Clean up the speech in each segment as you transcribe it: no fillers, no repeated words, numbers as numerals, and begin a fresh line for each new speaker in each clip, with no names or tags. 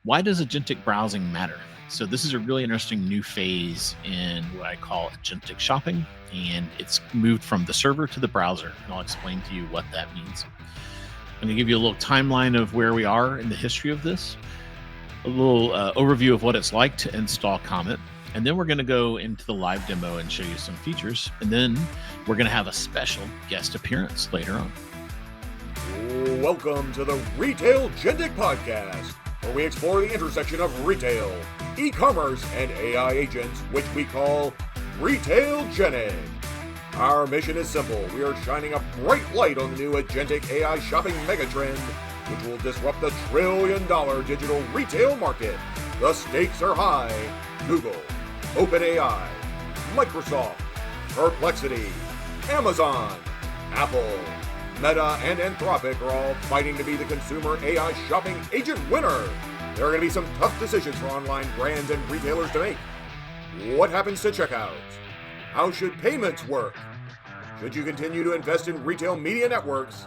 Why does agentic browsing matter? So this is a really interesting new phase in what I call agentic shopping, and it's moved from the server to the browser, and I'll explain to you what that means. I'm going to give you a little timeline of where we are in the history of this, a little overview of what it's like to install Comet, and then we're going to go into the live demo and show you some features, and then we're going to have a special guest appearance later on.
Welcome to the Retailgenic podcast, where we explore the intersection of retail, e-commerce, and AI agents, which we call Retailgenic. Our mission is simple. We are shining a bright light on the new agentic AI shopping megatrend, which will disrupt the trillion-dollar digital retail market. The stakes are high. Google, OpenAI, Microsoft, Perplexity, Amazon, Apple, Meta, and Anthropic are all fighting to be the consumer AI shopping agent winner. There are going to be some tough decisions for online brands and retailers to make. What happens to checkout? How should payments work? Should you continue to invest in retail media networks?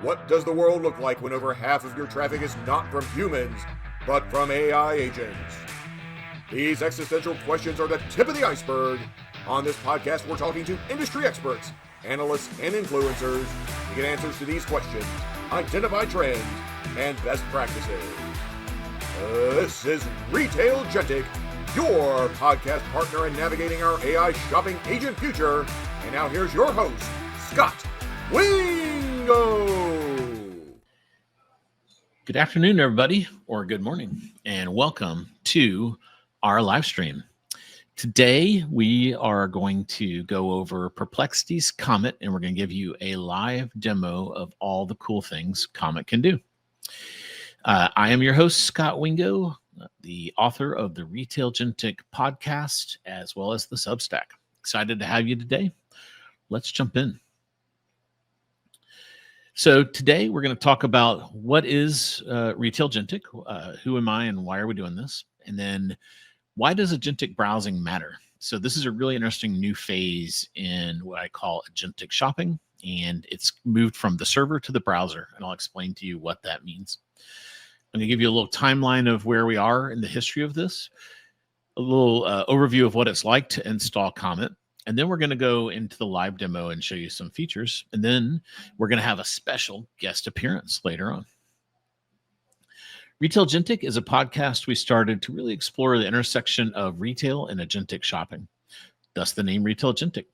What does the world look like when over half of your traffic is not from humans, but from AI agents? These existential questions are the tip of the iceberg. On this podcast, we're talking to industry experts, analysts, and influencers to get answers to these questions, identify trends, and best practices. This is Retailgenic, your podcast partner in navigating our AI shopping agent future. And now here's your host, Scot Wingo.
Good afternoon, everybody, or good morning, and welcome to our live stream. Today, we are going to go over Perplexity's Comet, and we're going to give you a live demo of all the cool things Comet can do. I am your host, Scot Wingo, the author of the Retailgenic podcast, as well as the Substack. Excited to have you today. Let's jump in. So today, we're going to talk about what is Retailgenic, who am I, and why are we doing this? And then why does agentic browsing matter? So this is a really interesting new phase in what I call agentic shopping, and it's moved from the server to the browser, and I'll explain to you what that means. I'm going to give you a little timeline of where we are in the history of this, a little overview of what it's like to install Comet, and then we're going to go into the live demo and show you some features, and then we're going to have a special guest appearance later on. Retailgenic is a podcast we started to really explore the intersection of retail and agentic shopping, thus the name Retailgenic.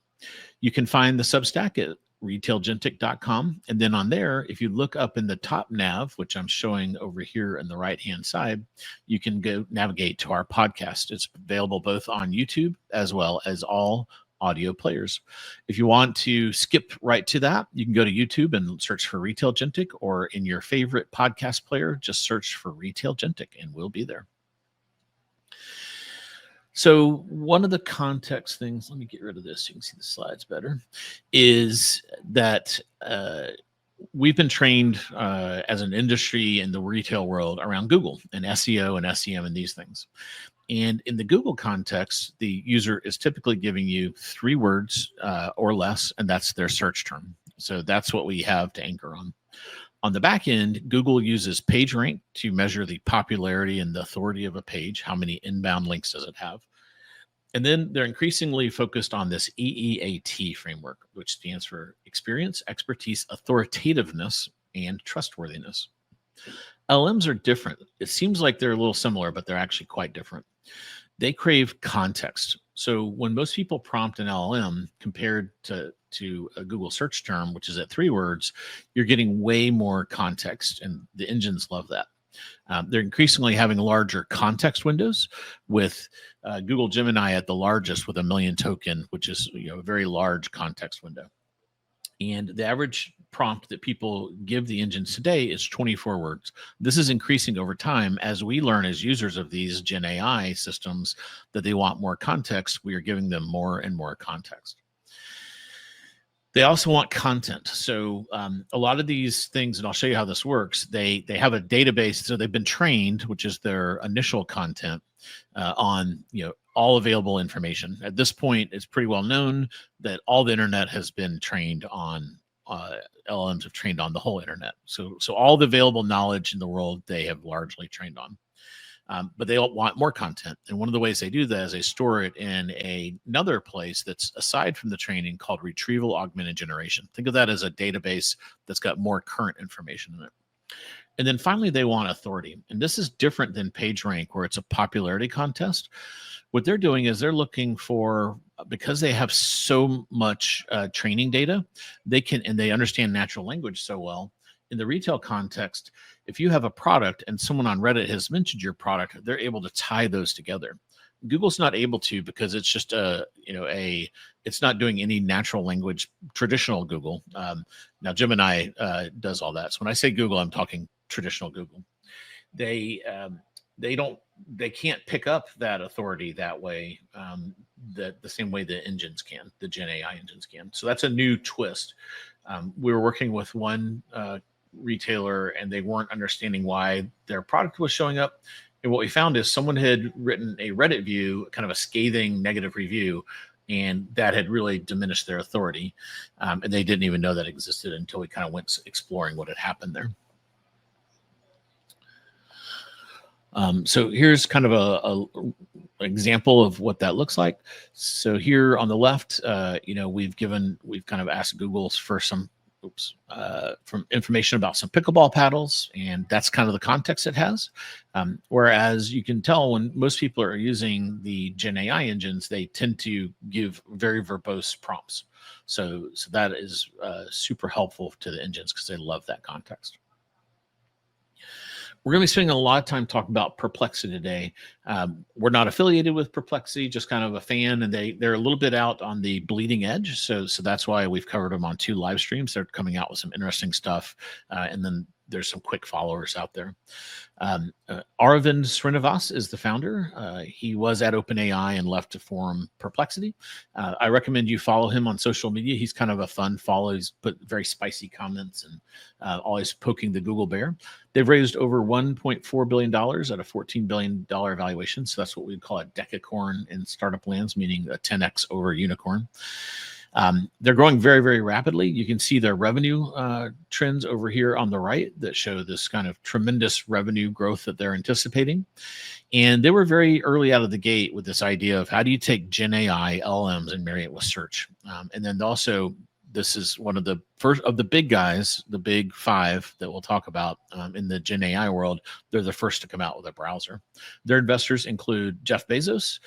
You can find the Substack at retailgenic.com, and then on there, if you look up in the top nav, which I'm showing over here on the right-hand side, you can go navigate to our podcast. It's available both on YouTube as well as all audio players. If you want to skip right to that, you can go to YouTube and search for Retailgenic, or in your favorite podcast player, just search for Retailgenic and we'll be there. So one of the context things, let me get rid of this so you can see the slides better, is that we've been trained as an industry in the retail world around Google and SEO and SEM and these things. And in the Google context, the user is typically giving you 3 words or less, and that's their search term. So that's what we have to anchor on. On the back end, Google uses PageRank to measure the popularity and the authority of a page. How many inbound links does it have? And then they're increasingly focused on this EEAT framework, which stands for experience, expertise, authoritativeness, and trustworthiness. LLMs are different. It seems like they're a little similar, but they're actually quite different. They crave context. So when most people prompt an LLM compared to a Google search term, which is at 3 words, you're getting way more context, and the engines love that. They're increasingly having larger context windows, with Google Gemini at the largest with 1 million token, which is a very large context window. And the average prompt that people give the engines today is 24 words. This is increasing over time as we learn as users of these Gen AI systems that they want more context. We are giving them more and more context. They also want content. So a lot of these things, and I'll show you how this works, they have a database. So they've been trained, which is their initial content, on all available information. At this point, it's pretty well known that all the internet has been trained on, LLMs have trained on the whole internet. So all the available knowledge in the world, they have largely trained on. but they all want more content. And one of the ways they do that is they store it in another place that's aside from the training called retrieval augmented generation. Think of that as a database that's got more current information in it. And then finally, they want authority. And this is different than PageRank, where it's a popularity contest. What they're doing is they're looking for, because they have so much training data, they can, and they understand natural language so well. In the retail context, if you have a product and someone on Reddit has mentioned your product, they're able to tie those together. Google's not able to, because it's just it's not doing any natural language, traditional Google. Now Gemini does all that. So when I say Google, I'm talking traditional Google. They can't pick up that authority that way, the same way the engines can, the Gen AI engines can. So that's a new twist. We were working with one retailer, and they weren't understanding why their product was showing up. And what we found is someone had written a Reddit view, kind of a scathing negative review, and that had really diminished their authority. And they didn't even know that existed until we kind of went exploring what had happened there. So here's kind of a example of what that looks like. So here on the left, we've kind of asked Google for some from information about some pickleball paddles, and that's kind of the context it has. Whereas you can tell when most people are using the Gen AI engines, they tend to give very verbose prompts. So that is super helpful to the engines because they love that context. We're going to be spending a lot of time talking about Perplexity today. We're not affiliated with Perplexity, just kind of a fan, and they're a little bit out on the bleeding edge. So that's why we've covered them on 2 live streams. They're coming out with some interesting stuff, and then there's some quick followers out there. Aravind Srinivas is the founder. He was at OpenAI and left to form Perplexity. I recommend you follow him on social media. He's kind of a fun follow. He's put very spicy comments and always poking the Google bear. They've raised over $1.4 billion at a $14 billion valuation. So that's what we'd call a decacorn in startup lands, meaning a 10x over unicorn. They're growing very, very rapidly. You can see their revenue trends over here on the right that show this kind of tremendous revenue growth that they're anticipating. And they were very early out of the gate with this idea of how do you take Gen AI, LLMs, and marry it with search. And then also, this is one of the first of the big guys, the big 5 that we'll talk about in the Gen AI world. They're the first to come out with a browser. Their investors include Jeff Bezos,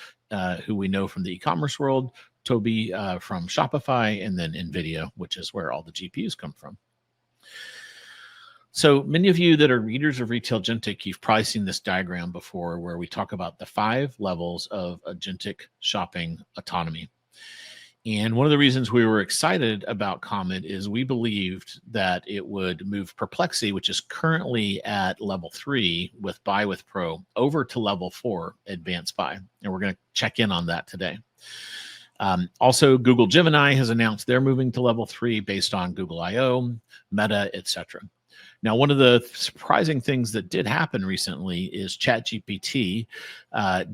who we know from the e-commerce world, Toby from Shopify, and then NVIDIA, which is where all the GPUs come from. So many of you that are readers of Retailgenic, you've probably seen this diagram before where we talk about the 5 levels of agentic shopping autonomy. And one of the reasons we were excited about Comet is we believed that it would move Perplexity, which is currently at level 3 with Buy with Pro, over to level 4, Advanced Buy. And we're going to check in on that today. Also, Google Gemini has announced they're moving to level 3 based on Google I/O, Meta, etc. Now, one of the surprising things that did happen recently is ChatGPT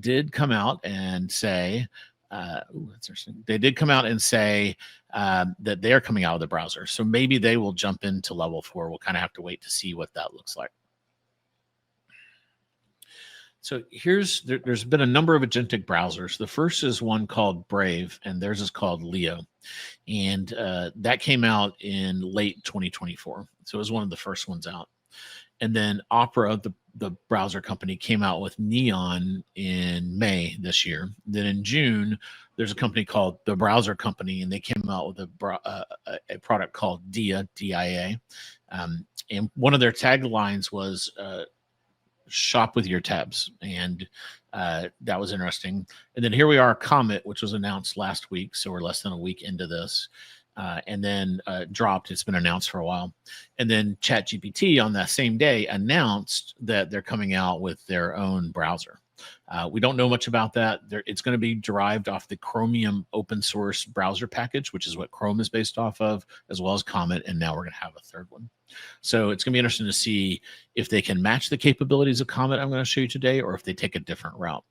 did come out and say, that's interesting. They did come out and say that they're coming out of the browser. So maybe they will jump into level 4. We'll kind of have to wait to see what that looks like. So there's been a number of agentic browsers. The first is one called Brave, and theirs is called Leo. And that came out in late 2024. So it was one of the first ones out. And then Opera, the browser company, came out with Neon in May this year. Then in June, there's a company called The Browser Company, and they came out with a product called Dia, D-I-A. And one of their taglines was shop with your tabs. And that was interesting. And then here we are, Comet, which was announced last week. So we're less than a week into this. And then dropped. It's been announced for a while. And then ChatGPT on that same day announced that they're coming out with their own browser. We don't know much about that. It's going to be derived off the Chromium open source browser package, which is what Chrome is based off of, as well as Comet. And now we're going to have a third one. So it's going to be interesting to see if they can match the capabilities of Comet I'm going to show you today, or if they take a different route.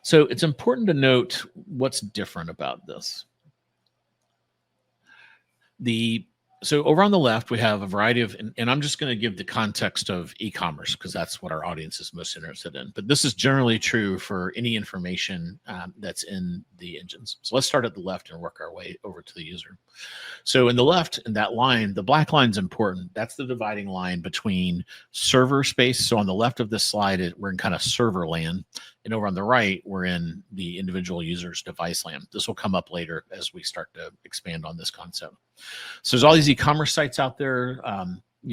So it's important to note what's different about this. The So over on the left, we have a variety of, and I'm just going to give the context of e-commerce because that's what our audience is most interested in. But this is generally true for any information that's in the engines. So let's start at the left and work our way over to the user. So in the left, in that line, the black line is important. That's the dividing line between server space. So on the left of this slide, we're in kind of server land. And over on the right, we're in the individual user's device land. This will come up later as we start to expand on this concept. So there's all these e-commerce sites out there,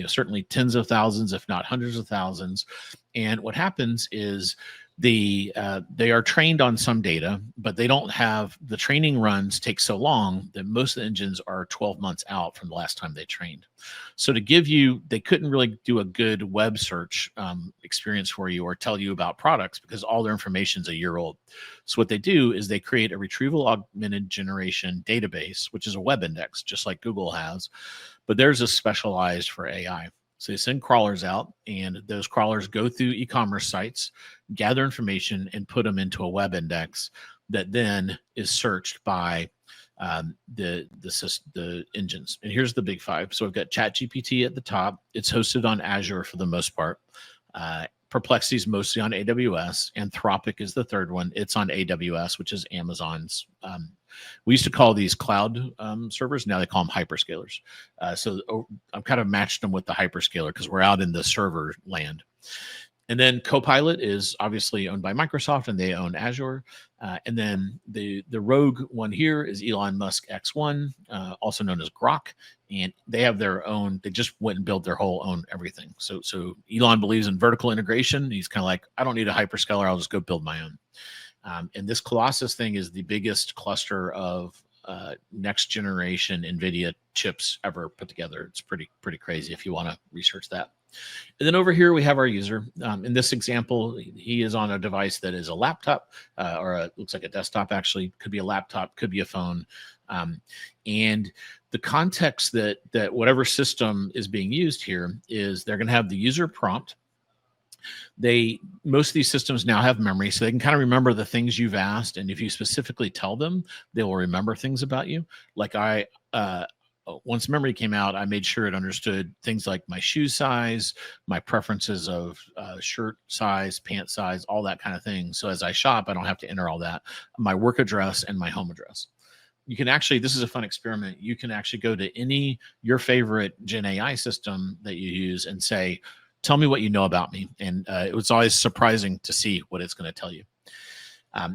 certainly tens of thousands, if not hundreds of thousands. And what happens is they are trained on some data, but they don't have, the training runs take so long that most of the engines are 12 months out from the last time they trained. So to give you, they couldn't really do a good web search experience for you or tell you about products because all their information is a year old. So what they do is they create a retrieval augmented generation database, which is a web index, just like Google has, but theirs is specialized for AI. So they send crawlers out, and those crawlers go through e-commerce sites, gather information, and put them into a web index that then is searched by the engines. And here's the big five. So we've got ChatGPT at the top. It's hosted on Azure for the most part. Perplexity is mostly on AWS. Anthropic is the third one. It's on AWS, which is Amazon's. We used to call these cloud servers. Now they call them hyperscalers. So I've kind of matched them with the hyperscaler because we're out in the server land. And then Copilot is obviously owned by Microsoft, and they own Azure. And then the rogue one here is Elon Musk X1, also known as Grok. And they have their own, they just went and built their whole own everything. So Elon believes in vertical integration. He's kind of like, I don't need a hyperscaler. I'll just go build my own. And this Colossus thing is the biggest cluster of next generation NVIDIA chips ever put together. It's pretty crazy if you want to research that. And then over here, we have our user. In this example, he is on a device that is a laptop looks like a desktop, actually. Could be a laptop, could be a phone. And the context that whatever system is being used here is they're going to have the user prompt. Most of these systems now have memory, so they can kind of remember the things you've asked. And if you specifically tell them, they will remember things about you. Like once memory came out, I made sure it understood things like my shoe size, my preferences of shirt size, pant size, all that kind of thing. So as I shop, I don't have to enter all that, my work address and my home address. You can actually, this is a fun experiment. You can actually go to your favorite Gen AI system that you use and say, tell me what you know about me. And it was always surprising to see what it's going to tell you.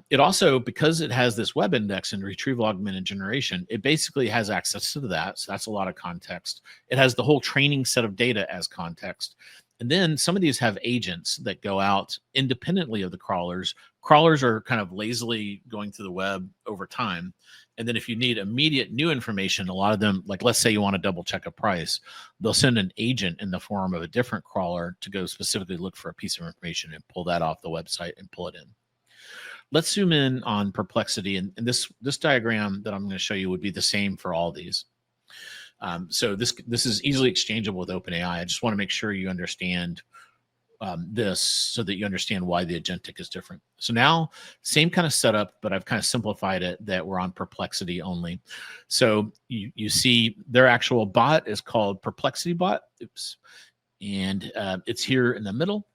It also, because it has this web index and retrieval augmented generation, it basically has access to that. So that's a lot of context. It has the whole training set of data as context. And then some of these have agents that go out independently of the crawlers. Crawlers are kind of lazily going through the web over time. And then if you need immediate new information, a lot of them, like let's say you want to double check a price, they'll send an agent in the form of a different crawler to go specifically look for a piece of information and pull that off the website and pull it in. Let's zoom in on Perplexity. And this diagram that I'm going to show you would be the same for all these. So this is easily exchangeable with OpenAI. I just want to make sure you understand this so that you understand why the Agentic is different. So now, same kind of setup, but I've kind of simplified it that we're on Perplexity only. So you see their actual bot is called Perplexity Bot. Oops. And it's here in the middle.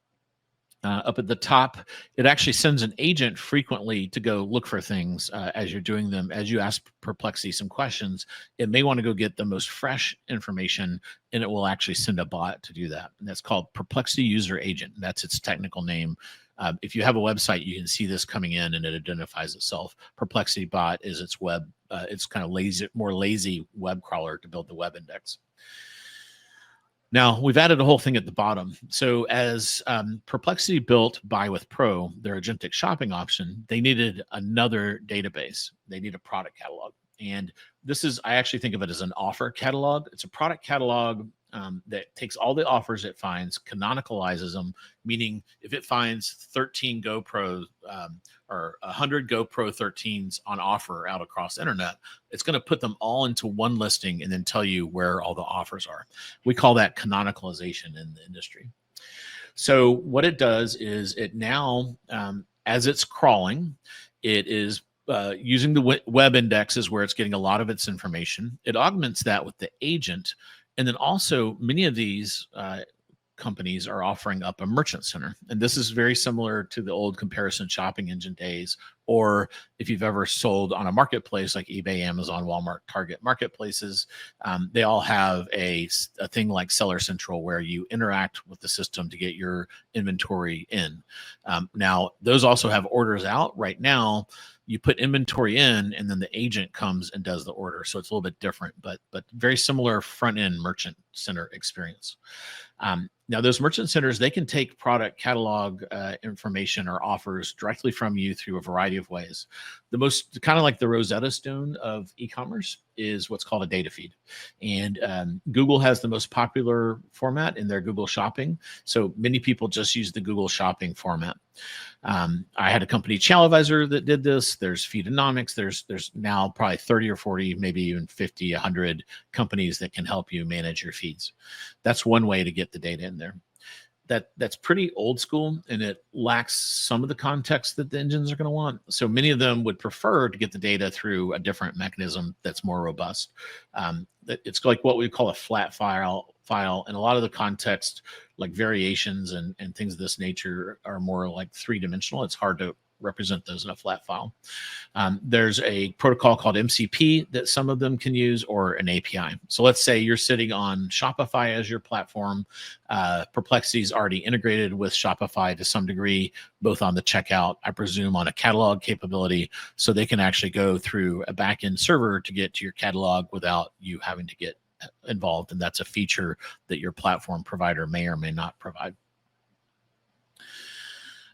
Up at the top, it actually sends an agent frequently to go look for things as you're doing them. As you ask Perplexity some questions, it may want to go get the most fresh information, and it will actually send a bot to do that. And that's called Perplexity User Agent. That's its technical name. If you have a website, you can see this coming in, and it identifies itself. Perplexity Bot is its web. It's kind of more lazy web crawler to build the web index. Now, we've added a whole thing at the bottom. So as Perplexity built Buy with Pro, their agentic shopping option, they needed another database. They need a product catalog. And this is, I actually think of it as an offer catalog. It's a product catalog that takes all the offers it finds, canonicalizes them, meaning if it finds 13 GoPro or 100 GoPro 13s on offer out across the internet, it's going to put them all into one listing and then tell you where all the offers are. We call that canonicalization in the industry. So what it does is it now, as it's crawling, it is using the web index is where it's getting a lot of its information. It augments that with the agent. And then also many of these companies are offering up a merchant center. And this is very similar to the old comparison shopping engine days, or if you've ever sold on a marketplace like eBay, Amazon, Walmart, Target marketplaces, they all have a thing like Seller Central where you interact with the system to get your inventory in. Now, those also have orders out right now. You put inventory in, and then the agent comes and does the order. So it's a little bit different, but very similar front end merchant center experience. Now, those merchant centers, they can take product catalog information or offers directly from you through a variety of ways. The most kind of like the Rosetta Stone of e-commerce is what's called a data feed. And Google has the most popular format in their Google Shopping. So many people just use the Google Shopping format. I had a company, ChannelAdvisor, that did this. There's Feedonomics. There's now probably 30 or 40, maybe even 50, 100 companies that can help you manage your feeds. That's one way to get the data in there. That's pretty old school, and it lacks some of the context that the engines are going to want. So many of them would prefer to get the data through a different mechanism that's more robust. It's like what we call a flat file, and a lot of the context, like variations and things of this nature, are more like three-dimensional. It's hard to represent those in a flat file. There's a protocol called MCP that some of them can use, or an API. So let's say you're sitting on Shopify as your platform. Perplexity is already integrated with Shopify to some degree, both on the checkout, I presume on a catalog capability, so they can actually go through a backend server to get to your catalog without you having to get involved. And that's a feature that your platform provider may or may not provide.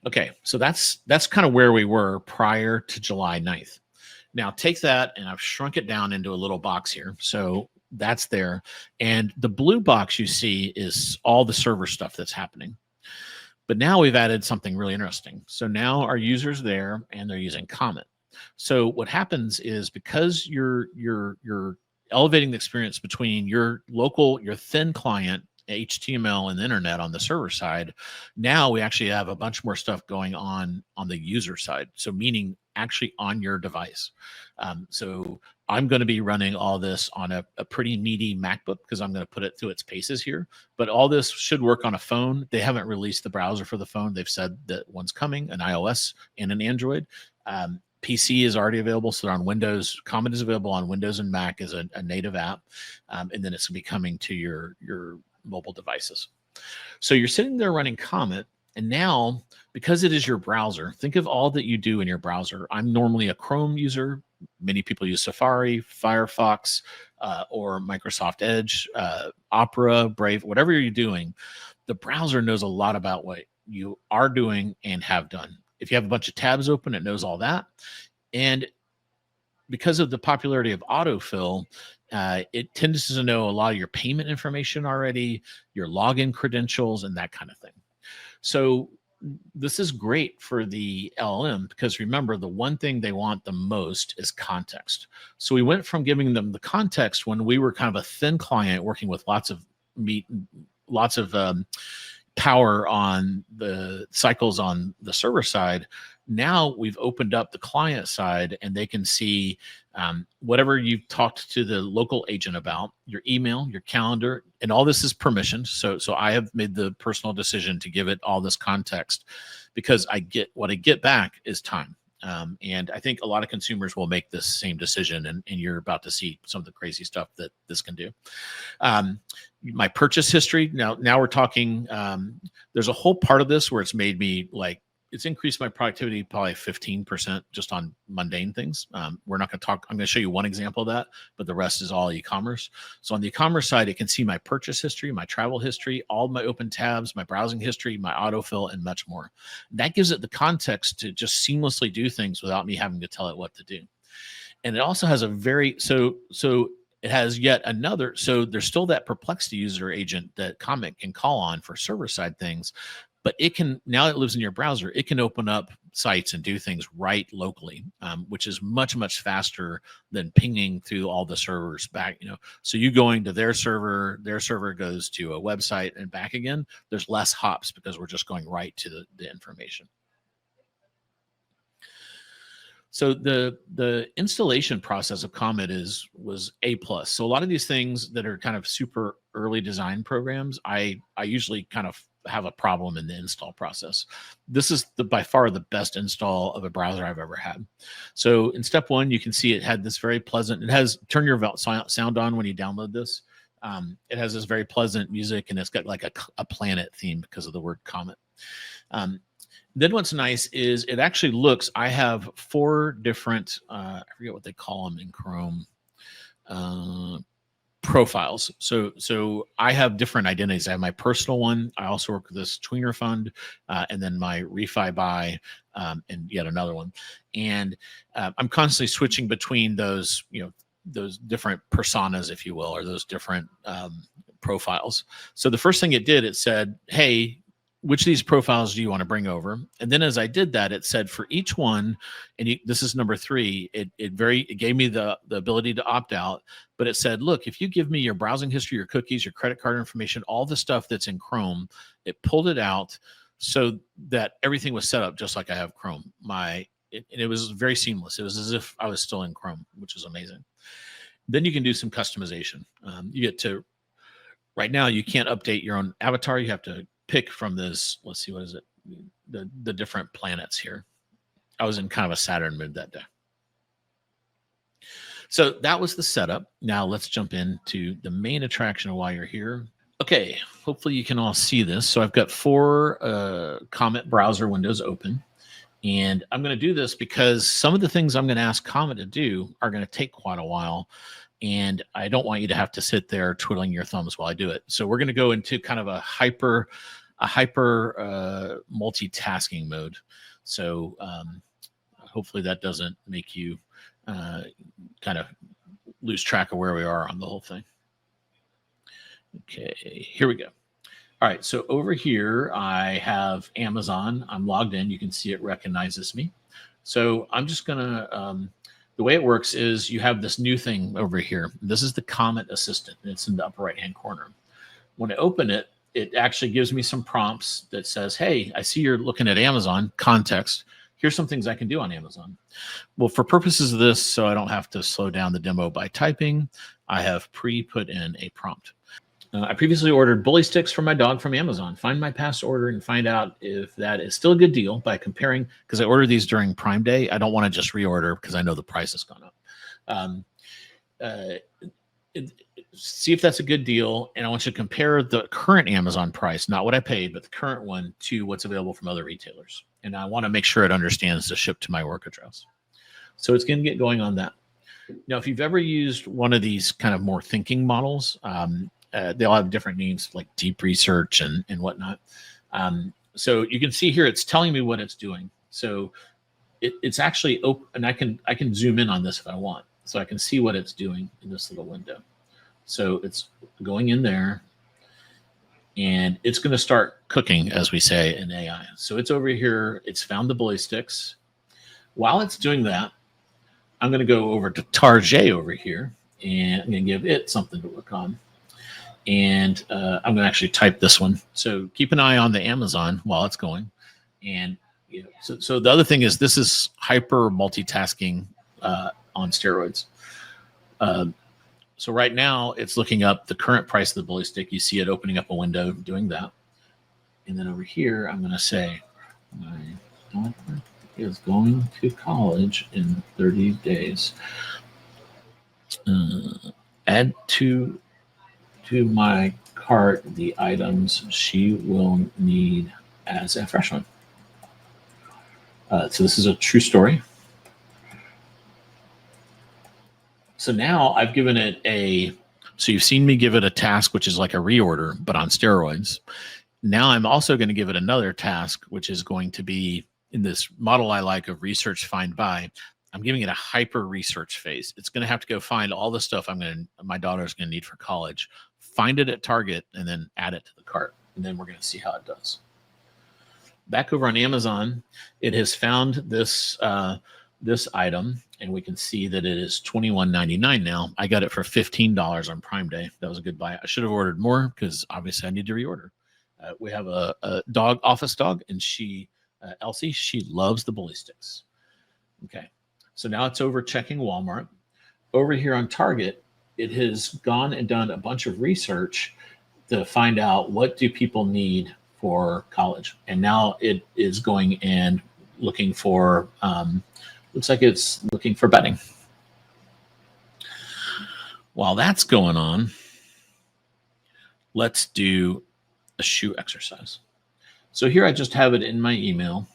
Okay, so that's kind of where we were prior to July 9th. Now take that, and I've shrunk it down into a little box here. So that's there. And the blue box you see is all the server stuff that's happening. But now we've added something really interesting. So now our users there, and they're using Comet. So what happens is, because you're elevating the experience between your thin client, HTML, and the internet on the server side, now we actually have a bunch more stuff going on the user side. So meaning actually on your device. So I'm going to be running all this on a pretty meaty MacBook, because I'm going to put it through its paces here. But all this should work on a phone. They haven't released the browser for the phone. They've said that one's coming, an iOS and an Android. PC is already available, so on Windows. Comet is available on Windows and Mac as a native app, and then it's going to be coming to your mobile devices. So you're sitting there running Comet, and now, because it is your browser, think of all that you do in your browser. I'm normally a Chrome user. Many people use Safari, Firefox, or Microsoft Edge, Opera, Brave, whatever you're doing. The browser knows a lot about what you are doing and have done. If you have a bunch of tabs open, it knows all that. And because of the popularity of autofill, it tends to know a lot of your payment information already, your login credentials, and that kind of thing. So this is great for the LLM, because remember, the one thing they want the most is context. So we went from giving them the context when we were kind of a thin client working with lots of power on the cycles on the server side. Now we've opened up the client side, and they can see whatever you've talked to the local agent about, your email, your calendar, and all this is permissioned. So I have made the personal decision to give it all this context, because what I get back is time. And I think a lot of consumers will make this same decision, and you're about to see some of the crazy stuff that this can do. My purchase history, now we're talking, there's a whole part of this where it's made me it's increased my productivity probably 15% just on mundane things. We're not going to talk. I'm going to show you one example of that, but the rest is all e-commerce. So on the e-commerce side, it can see my purchase history, my travel history, all my open tabs, my browsing history, my autofill, and much more. That gives it the context to just seamlessly do things without me having to tell it what to do. And it also has it has yet another. So there's still that Perplexity user agent that Comet can call on for server side things. But it can, now it lives in your browser, it can open up sites and do things right locally, which is much, much faster than pinging through all the servers back. So you going to their server goes to a website and back again. There's less hops because we're just going right to the information. So the installation process of Comet was A plus. So a lot of these things that are kind of super early design programs, I usually kind of have a problem in the install process. This is by far the best install of a browser I've ever had. So in step one, you can see it had this very pleasant. It has turn your sound on when you download this. It has this very pleasant music, and it's got like a planet theme because of the word Comet. Then what's nice is it actually looks, I have 4 different, I forget what they call them in Chrome, profiles. So I have different identities. I have my personal one. I also work with this tweener fund, and then my refi buy, and yet another one. And I'm constantly switching between those, those different personas, if you will, or those different profiles. So the first thing it did, it said, hey, which of these profiles do you want to bring over? And then as I did that, it said for each one, and this is number 3, it gave me the ability to opt out, but it said, look, if you give me your browsing history, your cookies, your credit card information, all the stuff that's in Chrome, it pulled it out so that everything was set up just like I have Chrome. And it was very seamless. It was as if I was still in Chrome, which is amazing. Then you can do some customization. You get to, right now, you can't update your own avatar. You have to pick from this, let's see, what is it? The different planets here. I was in kind of a Saturn mood that day. So that was the setup. Now let's jump into the main attraction of why you're here. Okay, hopefully you can all see this. So I've got 4 Comet browser windows open. And I'm going to do this because some of the things I'm going to ask Comet to do are going to take quite a while. And I don't want you to have to sit there twiddling your thumbs while I do it. So we're going to go into kind of a hyper multitasking mode. So hopefully that doesn't make you kind of lose track of where we are on the whole thing. Okay, here we go. All right, so over here I have Amazon. I'm logged in. You can see it recognizes me. So I'm just going to the way it works is you have this new thing over here. This is the Comet Assistant. It's in the upper right-hand corner. When I open it, it actually gives me some prompts that says, hey, I see you're looking at Amazon context. Here's some things I can do on Amazon. Well, for purposes of this, so I don't have to slow down the demo by typing, I have put in a prompt. I previously ordered bully sticks for my dog from Amazon. Find my past order and find out if that is still a good deal by comparing, because I ordered these during Prime Day. I don't want to just reorder because I know the price has gone up. See if that's a good deal, and I want you to compare the current Amazon price, not what I paid, but the current one, to what's available from other retailers. And I want to make sure it understands to ship to my work address. So it's going to get going on that. Now, if you've ever used one of these kind of more thinking models, they all have different names like deep research and whatnot. So you can see here, it's telling me what it's doing. So it's actually open, and I can zoom in on this if I want. So I can see what it's doing in this little window. So it's going in there, and it's going to start cooking, as we say in AI. So it's over here. It's found the bully sticks. While it's doing that, I'm going to go over to Target over here, and I'm going to give it something to look on. And I'm going to actually type this one. So keep an eye on the Amazon while it's going. And so the other thing is, this is hyper multitasking on steroids. So right now it's looking up the current price of the bully stick. You see it opening up a window doing that. And then over here, I'm going to say, my daughter is going to college in 30 days. Add to my cart the items she will need as a freshman. So this is a true story. So now I've given it so you've seen me give it a task, which is like a reorder, but on steroids. Now I'm also going to give it another task, which is going to be in this model I like of research find buy. I'm giving it a hyper research phase. It's going to have to go find all the stuff my daughter's going to need for college, find it at Target, and then add it to the cart. And then we're going to see how it does. Back over on Amazon, it has found this item, and we can see that it is $21.99 now. I got it for $15 on Prime Day. That was a good buy. I should have ordered more because obviously I need to reorder. We have a office dog, and Elsie, she loves the bully sticks. Okay. So now it's over checking Walmart. Over here on Target, it has gone and done a bunch of research to find out what do people need for college. And now it is going and looking for, looks like it's looking for bedding. While that's going on, let's do a shoe exercise. So here I just have it in my email,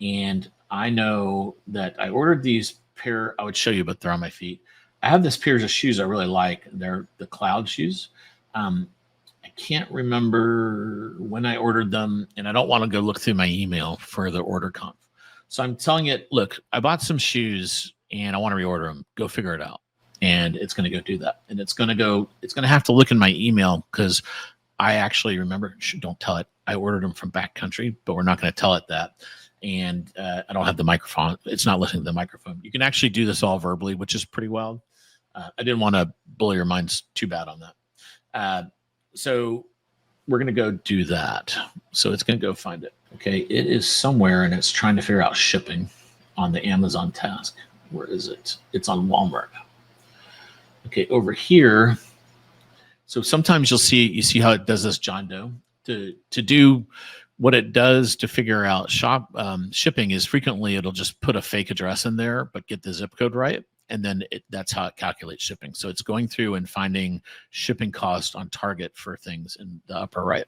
and I know that I ordered these pair. I would show you, but they're on my feet. I have this pairs of shoes I really like. They're the cloud shoes. I can't remember when I ordered them, and I don't want to go look through my email for the order conf. So I'm telling it, look, I bought some shoes and I want to reorder them. Go figure it out. And it's going to go do that. And it's going to have to look in my email because I actually remember, don't tell it, I ordered them from backcountry, but we're not going to tell it that. And I don't have the microphone. It's not listening to the microphone. You can actually do this all verbally, which is pretty wild. I didn't want to blow your minds too bad on that. So we're going to go do that. So it's going to go find it. Okay. It is somewhere and it's trying to figure out shipping on the Amazon task. Where is it? It's on Walmart. Okay. Over here. So sometimes you see how it does this John Doe to do what it does to figure out shipping is frequently it'll just put a fake address in there, but get the zip code right. And then that's how it calculates shipping. So it's going through and finding shipping cost on Target for things in the upper right.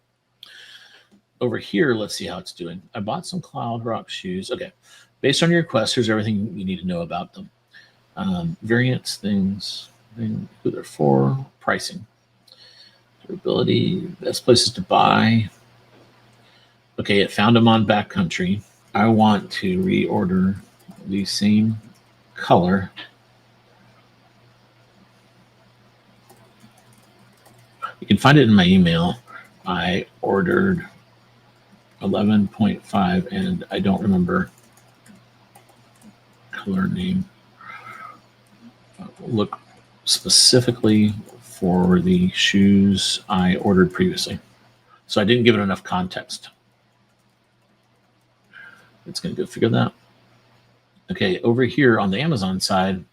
Over here, let's see how it's doing. I bought some Cloud Rock shoes. Okay. Based on your request, here's everything you need to know about them. Variants, things, who they're for, pricing, durability, best places to buy. Okay, it found them on backcountry. I want to reorder the same color. You can find it in my email. I ordered 11.5 and I don't remember color name. Look specifically for the shoes I ordered previously. So I didn't give it enough context. It's going to go figure that. Okay, over here on the Amazon side,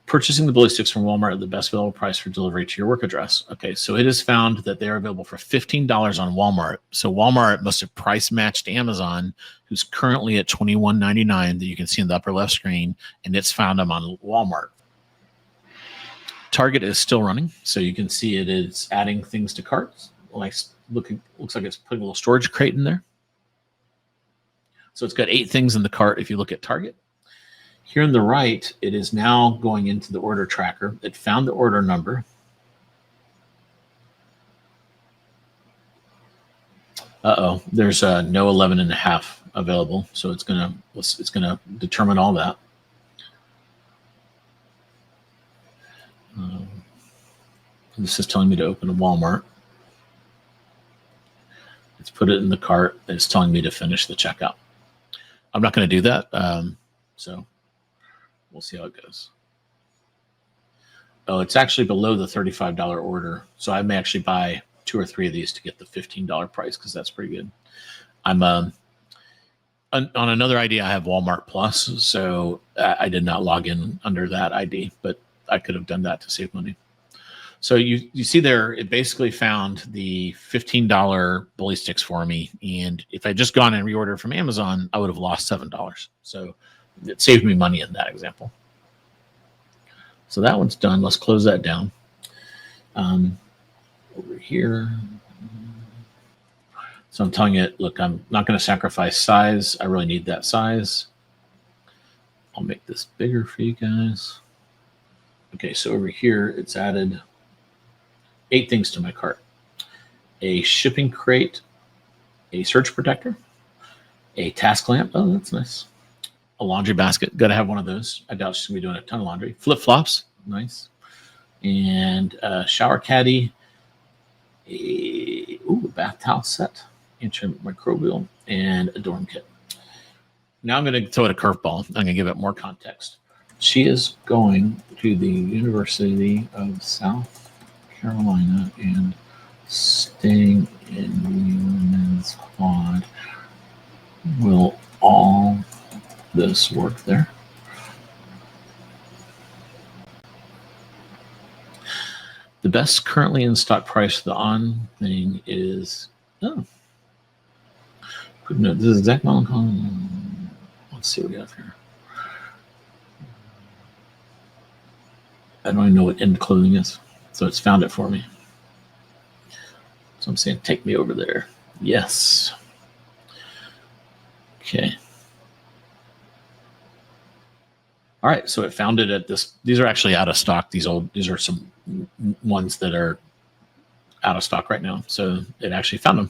purchasing the ballistics from Walmart at the best available price for delivery to your work address. Okay, so it has found that they are available for $15 on Walmart. So Walmart must have price matched Amazon, who's currently at $21.99 that you can see in the upper left screen, and it's found them on Walmart. Target is still running, so you can see it is adding things to carts. Looks like it's putting a little storage crate in there. So it's got 8 things in the cart if you look at Target. Here on the right, it is now going into the order tracker. It found the order number. There's no 11.5 available, so it's gonna determine all that. This is telling me to open a Walmart. It's put it in the cart. It's telling me to finish the checkout. I'm not going to do that, so we'll see how it goes. Oh, it's actually below the $35 order, so I may actually buy 2 or 3 of these to get the $15 price because that's pretty good. I'm on another ID. I have Walmart Plus, so I did not log in under that ID, but I could have done that to save money. So you see there, it basically found the $15 ballistics for me. And if I just gone and reordered from Amazon, I would have lost $7. So it saved me money in that example. So that one's done. Let's close that down. Over here. So I'm telling it, look, I'm not going to sacrifice size. I really need that size. I'll make this bigger for you guys. Okay, so over here, it's added 8 things to my cart. A shipping crate, a surge protector, a task lamp. Oh, that's nice. A laundry basket. Got to have one of those. I doubt she's going to be doing a ton of laundry. Flip-flops. Nice. And a shower caddy. A bath towel set. Antimicrobial. And a dorm kit. Now I'm going to throw it a curveball. I'm going to give it more context. She is going to the University of South Carolina and staying in the women's quad. Will all this work there? best currently in stock price for the on thing is, oh, no, this is exact Melancholy. Let's see what we have here. I don't even know what end clothing is, so it's found it for me. So I'm saying, take me over there. Yes. Okay. All right, so it found it at this. These are actually out of stock. These are some ones that are out of stock right now. So it actually found them.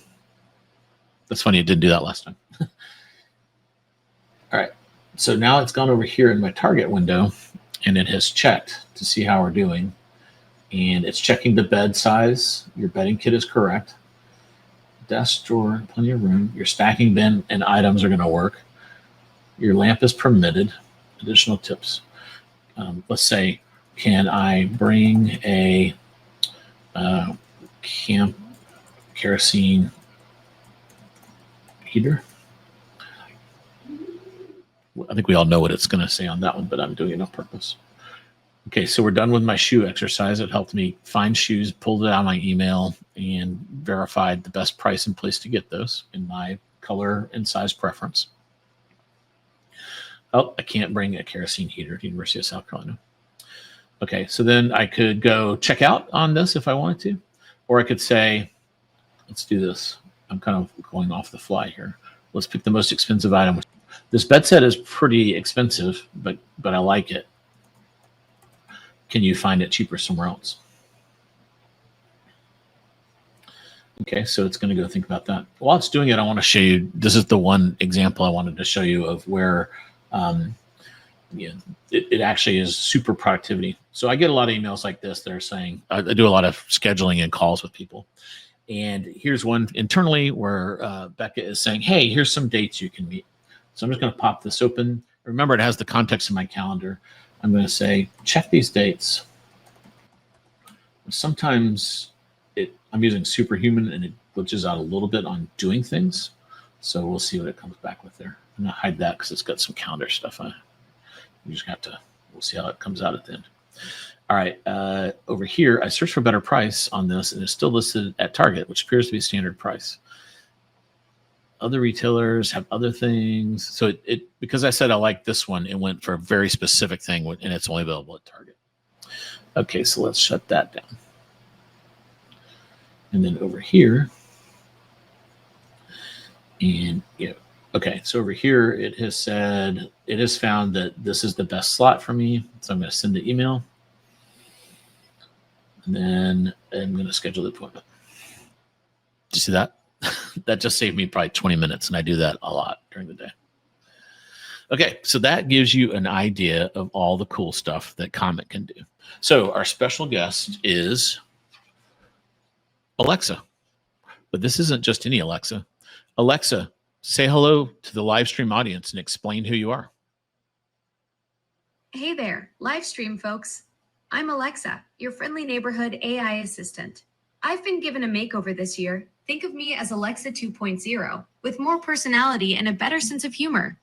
That's funny, it didn't do that last time. All right, so now it's gone over here in my target window, and it has checked to see how we're doing. And it's checking the bed size. Your bedding kit is correct. Desk drawer, plenty of room. Your stacking bin and items are going to work. Your lamp is permitted. Additional tips. Let's say, can I bring a camp kerosene heater? I think we all know what it's going to say on that one, but I'm doing it on purpose. Okay, so we're done with my shoe exercise. It helped me find shoes, pulled it out of my email, and verified the best price and place to get those in my color and size preference. Oh, I can't bring a kerosene heater to University of South Carolina. Okay, so then I could go check out on this if I wanted to, or I could say, let's do this. I'm kind of going off the fly here. Let's pick the most expensive item. This bed set is pretty expensive, but I like it. Can you find it cheaper somewhere else? Okay, so it's going to go think about that. While it's doing it, I want to show you, this is the one example I wanted to show you of where it actually is super productivity. So I get a lot of emails like this. They're saying, I do a lot of scheduling and calls with people. And here's one internally where Becca is saying, hey, here's some dates you can meet. So I'm just going to pop this open. Remember, it has the context in my calendar. I'm going to say, check these dates. Sometimes I'm using Superhuman and it glitches out a little bit on doing things. So we'll see what it comes back with there. I'm going to hide that because it's got some calendar stuff on it. You just have to, we'll see how it comes out at the end. All right, over here, I searched for a better price on this, and it's still listed at Target, which appears to be standard price. Other retailers have other things. So it because I said I like this one, it went for a very specific thing, and it's only available at Target. Okay, so let's shut that down. And then over here, and okay, so over here, it has said, it has found that this is the best slot for me. So I'm going to send the email. And then I'm going to schedule the appointment. Did you see that? That just saved me probably 20 minutes, and I do that a lot during the day. Okay, so that gives you an idea of all the cool stuff that Comet can do. So our special guest is Alexa. But this isn't just any Alexa. Alexa, say hello to the live stream audience and explain who you are.
Hey there, live stream folks. I'm Alexa, your friendly neighborhood AI assistant. I've been given a makeover this year. Think of me as Alexa 2.0 with more personality and a better sense of humor.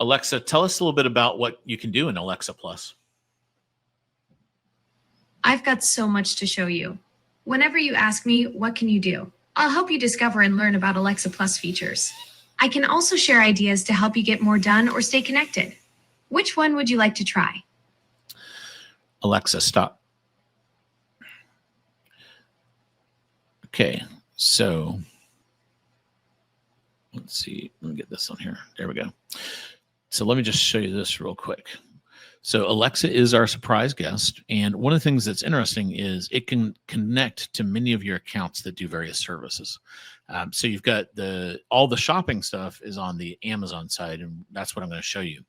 Alexa, tell us a little bit about what you can do in Alexa Plus.
I've got so much to show you. Whenever you ask me, what can you do? I'll help you discover and learn about Alexa Plus features. I can also share ideas to help you get more done or stay connected. Which one would you like to try?
Alexa, stop. Okay, so let's see. Let me get this on here. There we go. So let me just show you this real quick. So Alexa is our surprise guest. And one of the things that's interesting is it can connect to many of your accounts that do various services. So you've got all the shopping stuff is on the Amazon side, and that's what I'm going to show you.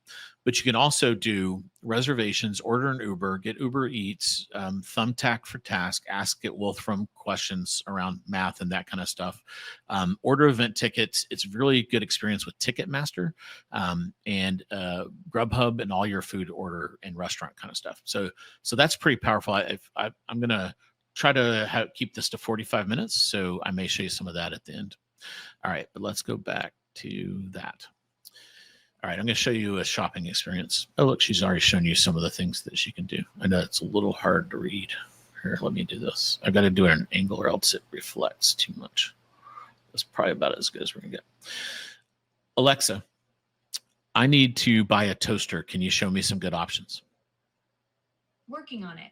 But you can also do reservations, order an Uber, get Uber Eats, Thumbtack for task, ask it Wolfram questions around math and that kind of stuff. Order event tickets. It's really good experience with Ticketmaster and Grubhub and all your food order and restaurant kind of stuff. So that's pretty powerful. I'm going to try to keep this to 45 minutes, so I may show you some of that at the end. All right, but let's go back to that. All right, I'm going to show you a shopping experience. Oh, look, she's already shown you some of the things that she can do. I know it's a little hard to read. Here, let me do this. I've got to do it at an angle or else it reflects too much. That's probably about as good as we're going to get. Alexa, I need to buy a toaster. Can you show me some good options?
Working on it.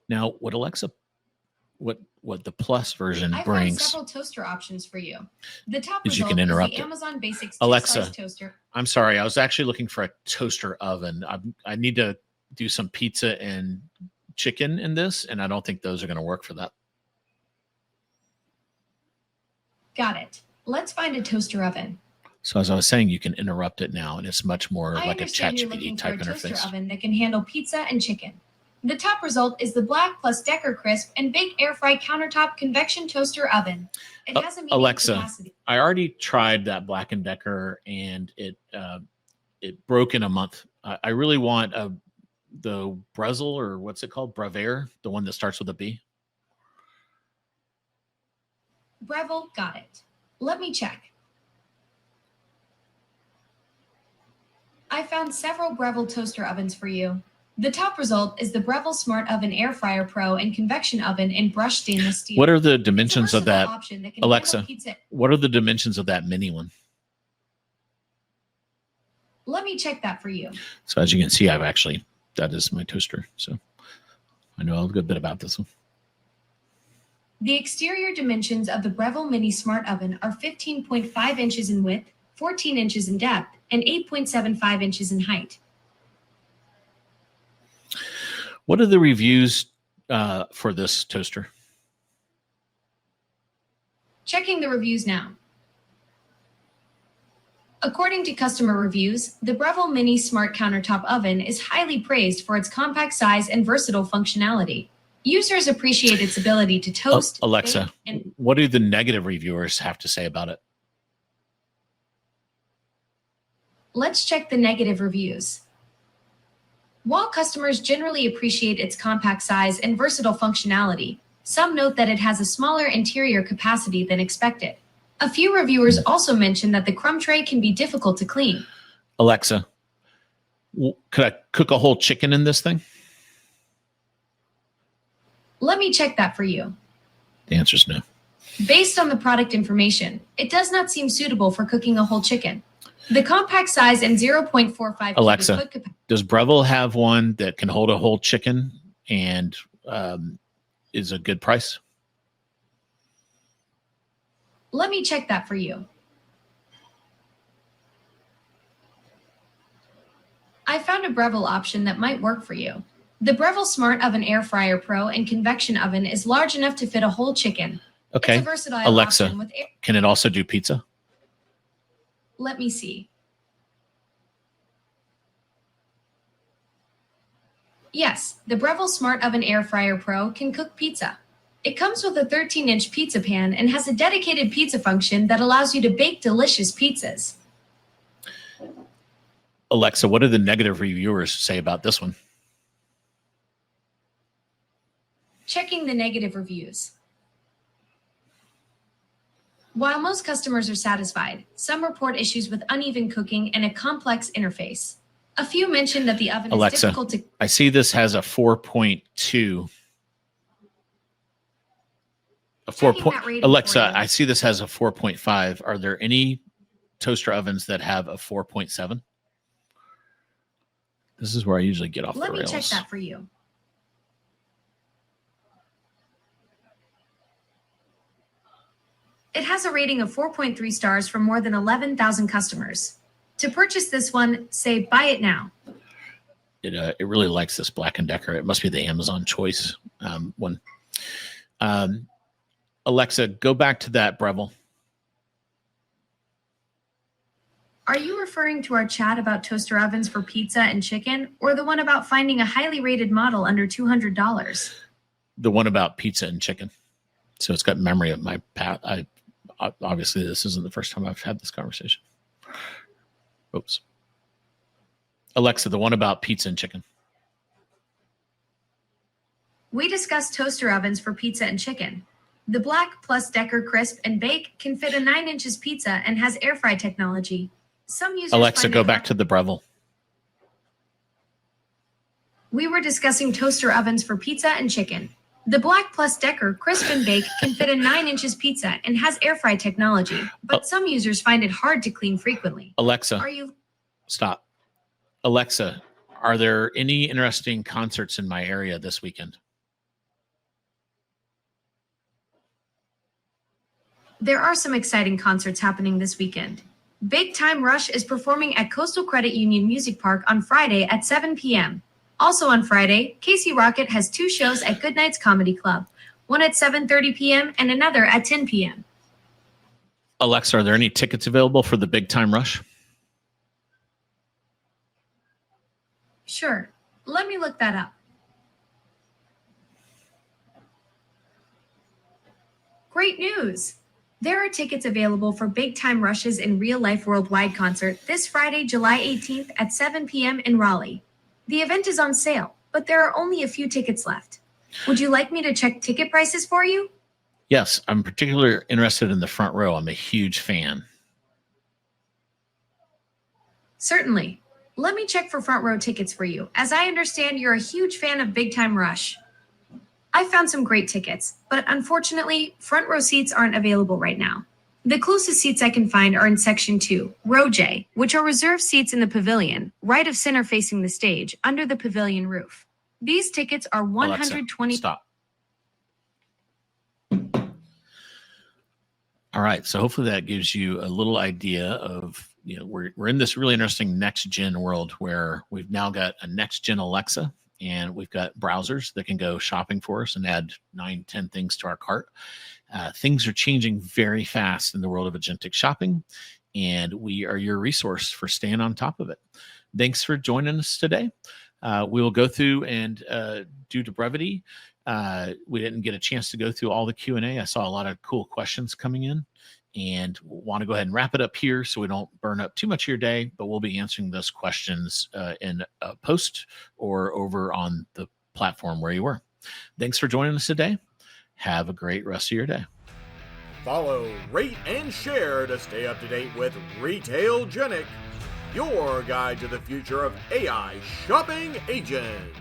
Now, what Alexa, what the Plus version
I
brings
found several toaster options for you. The top
is you
result
can interrupt
is the
it.
Amazon Basics
Alexa,
two-slice toaster.
I'm sorry. I was actually looking for a toaster oven. I need to do some pizza and chicken in this, and I don't think those are going to work for that.
Got it. Let's find a toaster oven.
So as I was saying, you can interrupt it now, and it's much more
I
like a
understand you're
ChatGPT
looking for
type
a toaster
interface.
oven that can handle pizza and chicken. The top result is the Black Plus Decker Crisp and Bake Air Fry Countertop Convection Toaster Oven. It has a medium
Alexa,
capacity.
I already tried that Black & Decker, and it broke in a month. I really want the Brezel, or what's it called? Brevere, the one that starts with a B.
Breville, got it. Let me check. I found several Breville toaster ovens for you. The top result is the Breville Smart Oven Air Fryer Pro and Convection Oven in brushed stainless steel.
What are the dimensions of that? Alexa,
pizza.
What are the dimensions of that mini one?
Let me check that for you.
So as you can see, that is my toaster. So I know a good bit about this one.
The exterior dimensions of the Breville Mini Smart Oven are 15.5 inches in width, 14 inches in depth, and 8.75 inches in height.
What are the reviews for this toaster?
Checking the reviews now. According to customer reviews, the Breville Mini Smart Countertop Oven is highly praised for its compact size and versatile functionality. Users appreciate its ability to toast,
Alexa,
bake,
what do the negative reviewers have to say about it?
Let's check the negative reviews. While customers generally appreciate its compact size and versatile functionality, some note that it has a smaller interior capacity than expected. A few reviewers also mention that the crumb tray can be difficult to clean.
Alexa, could I cook a whole chicken in this thing?
Let me check that for you.
The answer is no.
Based on the product information, it does not seem suitable for cooking a whole chicken. The compact size and 0.45
Alexa,
cubic foot capacity.
Does Breville have one that can hold a whole chicken and is a good price?
Let me check that for you. I found a Breville option that might work for you. The Breville Smart Oven Air Fryer Pro and Convection Oven is large enough to fit a whole chicken.
Okay.
It's a versatile
Alexa,
option with
can it also do pizza?
Let me see. Yes, the Breville Smart Oven Air Fryer Pro can cook pizza. It comes with a 13-inch pizza pan and has a dedicated pizza function that allows you to bake delicious pizzas.
Alexa, what do the negative reviewers say about this one?
Checking the negative reviews. While most customers are satisfied, some report issues with uneven cooking and a complex interface. A few mention that the oven is difficult to...
I see this has a 4.2. Alexa, I see this has a 4.5. Are there any toaster ovens that have a 4.7? This is where I usually get off the rails.
Let me check that for you. It has a rating of 4.3 stars from more than 11,000 customers. To purchase this one, say buy it now.
It really likes this Black & Decker. It must be the Amazon choice one. Alexa, go back to that Breville.
Are you referring to our chat about toaster ovens for pizza and chicken, or the one about finding a highly rated model under $200?
The one about pizza and chicken. So it's got memory of my past. Obviously, this isn't the first time I've had this conversation. Oops. Alexa, the one about pizza and chicken.
We discussed toaster ovens for pizza and chicken. The Black Plus Decker Crisp and Bake can fit a 9 inches pizza and has air fry technology. Some users
Alexa,
find
go
it
back
hard-
to the Breville.
We were discussing toaster ovens for pizza and chicken. The Black Plus Decker Crisp and Bake can fit a 9 inches pizza and has air fry technology, but some users find it hard to clean frequently.
Alexa,
Are you?
stop. Alexa, are there any interesting concerts in my area this weekend?
There are some exciting concerts happening this weekend. Big Time Rush is performing at Coastal Credit Union Music Park on Friday at 7 p.m. Also on Friday, Casey Rocket has 2 shows at Goodnight's Comedy Club, one at 7:30 p.m. and another at 10 p.m.
Alexa, are there any tickets available for the Big Time Rush?
Sure, let me look that up. Great news! There are tickets available for Big Time Rushes in Real Life Worldwide concert this Friday, July 18th at 7 p.m. in Raleigh. The event is on sale, but there are only a few tickets left. Would you like me to check ticket prices for you?
Yes, I'm particularly interested in the front row. I'm a huge fan.
Certainly. Let me check for front row tickets for you, as I understand you're a huge fan of Big Time Rush. I found some great tickets, but unfortunately, front row seats aren't available right now. The closest seats I can find are in Section 2, Row J, which are reserved seats in the pavilion, right of center facing the stage, under the pavilion roof. These tickets are
Alexa,
$120.
stop. All right, so hopefully that gives you a little idea of, we're in this really interesting next gen world where we've now got a next gen Alexa, and we've got browsers that can go shopping for us and add 9, 10 things to our cart. Things are changing very fast in the world of agentic shopping, and we are your resource for staying on top of it. Thanks for joining us today. We will go through and due to brevity, we didn't get a chance to go through all the Q&A. I saw a lot of cool questions coming in, and want to go ahead and wrap it up here so we don't burn up too much of your day, but we'll be answering those questions in a post or over on the platform where you were. Thanks for joining us today. Have a great rest of your day.
Follow, rate, and share to stay up to date with Retailgenic, your guide to the future of AI shopping agents.